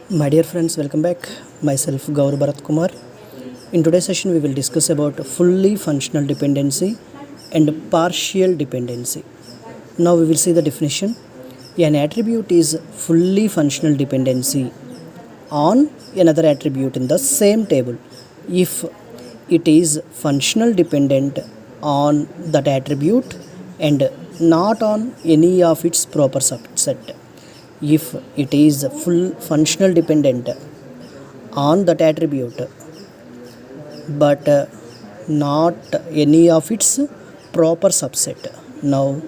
My dear friends, welcome back. Myself Gaur Bharat Kumar. In today's session, we will discuss about fully functional dependency and partial dependency. Now we will see the definition. An attribute is fully functional dependency on another attribute in the same table if it is functional dependent on that attribute and not on any of its proper subset. If it is full functional dependent on that attribute but not any of its proper subset. Now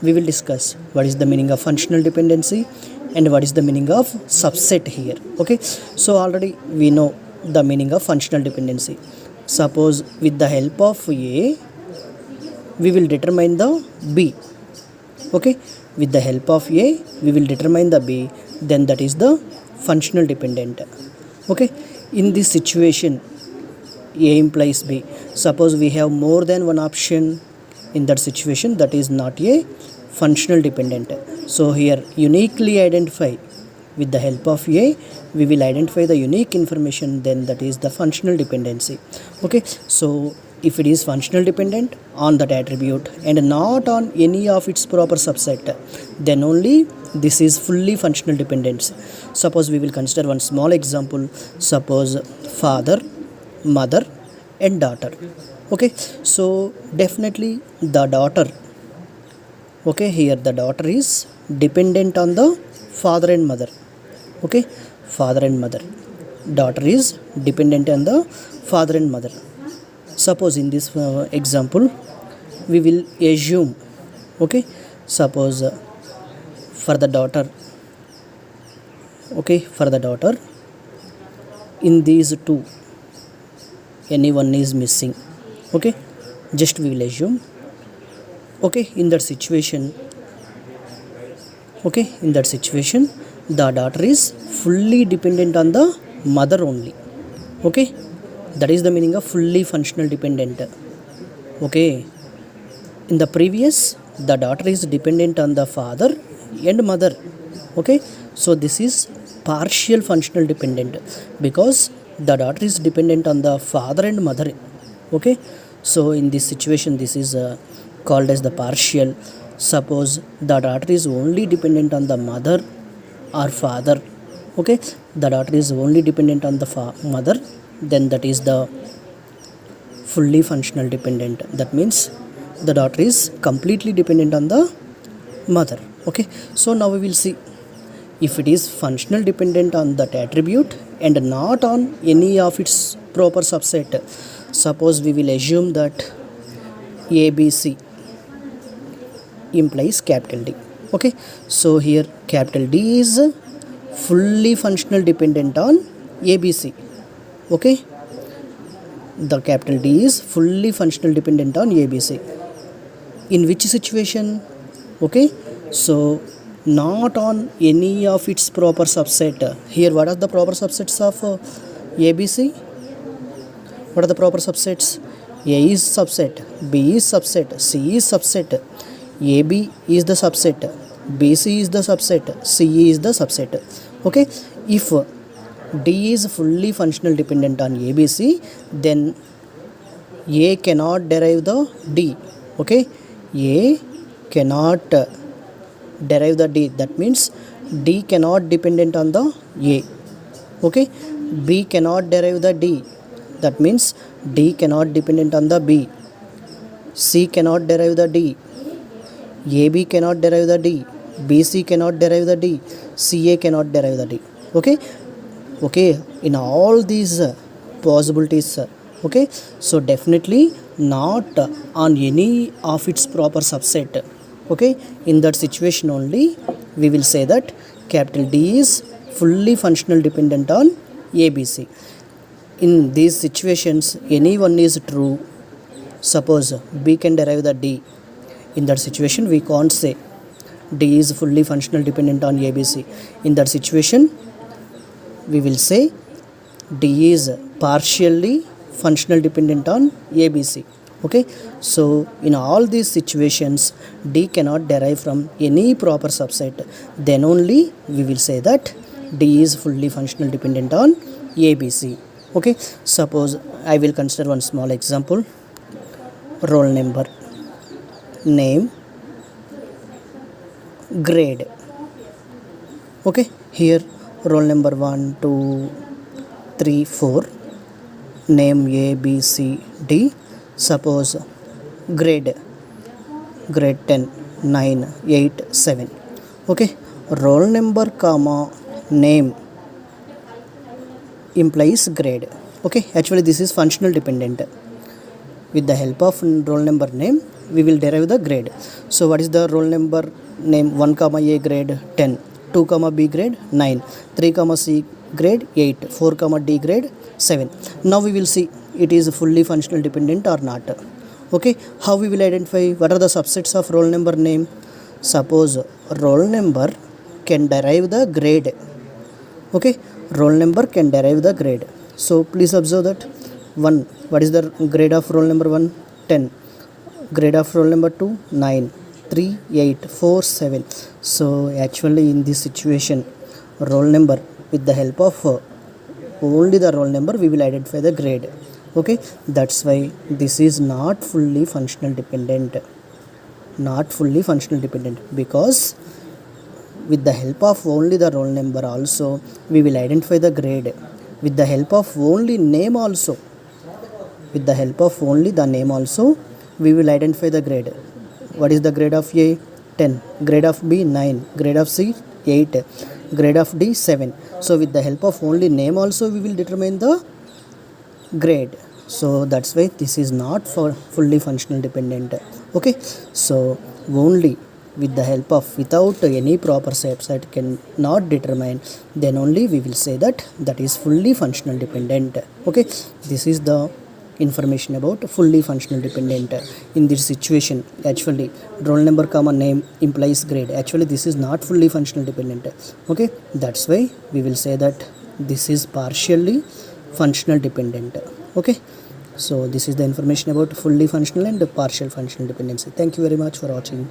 we will discuss what is the meaning of functional dependency and what is the meaning of subset here. Okay, so already we know the meaning of functional dependency. Suppose with the help of A we will determine the B. Okay, with the help of A we will determine the B, then that is the functional dependent. Okay, in this situation A implies B. Suppose we have more than one option, in that situation that is not a functional dependent. So here uniquely identify, with the help of A we will identify the unique information, then that is the functional dependency. Okay, so if it is functional dependent on that attribute and not on any of its proper subset, then only this is fully functional dependency. Suppose we will consider one small example. Suppose father, mother and daughter. Okay, so definitely the daughter, okay, here the daughter is dependent on the father and mother. Okay, father and mother, daughter is dependent on the father and mother. Suppose in this example we will assume, okay, suppose for the daughter, okay, for the daughter in these two anyone is missing. Okay, just we will assume. Okay, in that situation, okay, in that situation the daughter is fully dependent on the mother only. Okay, that is the meaning of fully functional dependent. Okay, in the previous the daughter is dependent on the father and mother. Okay, so this is partial functional dependent because the daughter is dependent on the father and mother. Okay, so in this situation this is called as the partial. Suppose the daughter is only dependent on the mother or father. Okay, the daughter is only dependent on the mother, then that is the fully functional dependent. That means the daughter is completely dependent on the mother. Okay, so now we will see if it is functional dependent on that attribute and not on any of its proper subset. Suppose we will assume that ABC implies capital D. Okay, so here capital D is fully functional dependent on ABC. Okay, the capital D is fully functional dependent on ABC. In which situation? Okay, so not on any of its proper subset. Here what are the proper subsets of ABC? What are the proper subsets? A is subset, B is subset, C is subset, AB is the subset, BC is the subset, CE is the subset. Okay, if D is fully functional dependent on ABC, then A cannot derive the D. Okay, A cannot derive the D. That means D cannot dependent on the A. Okay, B cannot derive the D. That means D cannot dependent on the B. C cannot derive the D. AB cannot derive the D. BC cannot derive the D. CA cannot derive the D. Okay, okay, in all these possibilities, okay, so definitely not on any of its proper subset. Okay, in that situation only we will say that capital D is fully functional dependent on ABC. In these situations any one is true. Suppose B can derive the D, in that situation we can't say D is fully functional dependent on ABC. In that situation we will say D is partially functional dependent on ABC. Okay, so in all these situations D cannot derive from any proper subset, then only we will say that D is fully functional dependent on ABC. Okay, suppose I will consider one small example. Roll number, name, grade. Okay, here roll number 1, 2, 3, 4, name A, B, C, D. Suppose grade 10, 9, 8, 7. Okay, roll number comma name implies grade. Okay, actually this is functional dependent. With the help of roll number name we will derive the grade. So what is the roll number name? 1 comma A grade 10, 2 comma B grade 9, 3 comma C grade 8, 4 comma D grade 7. Now we will see it is fully functional dependent or not. Okay, how we will identify what are the subsets of roll number name? Suppose roll number can derive the grade. Okay, roll number can derive the grade. So please observe that 1, what is the grade of roll number 1? 10. Grade of roll number 2? 9. 3, 8, 4, 7. So actually in this situation, roll number, with the help of only the roll number we will identify the grade. Okay, that's why this is not fully functional dependent. Not fully functional dependent, because with the help of only the roll number also we will identify the grade. With the help of only name also, with the help of only the name also we will identify the grade. What is the grade of A? 10. Grade of B? 9. Grade of C? 8. Grade of D? 7. So with the help of only name also we will determine the grade. So that's why this is not for fully functional dependent. Okay, so only with the help of, without any proper subset can not determine, then only we will say that that is fully functional dependent. Okay, this is the information about fully functional dependent. In this situation actually roll number comma name implies grade. Actually this is not fully functional dependent. Okay, that's why we will say that this is partially functional dependent. Okay, so this is the information about fully functional and partial functional dependency. Thank you very much for watching.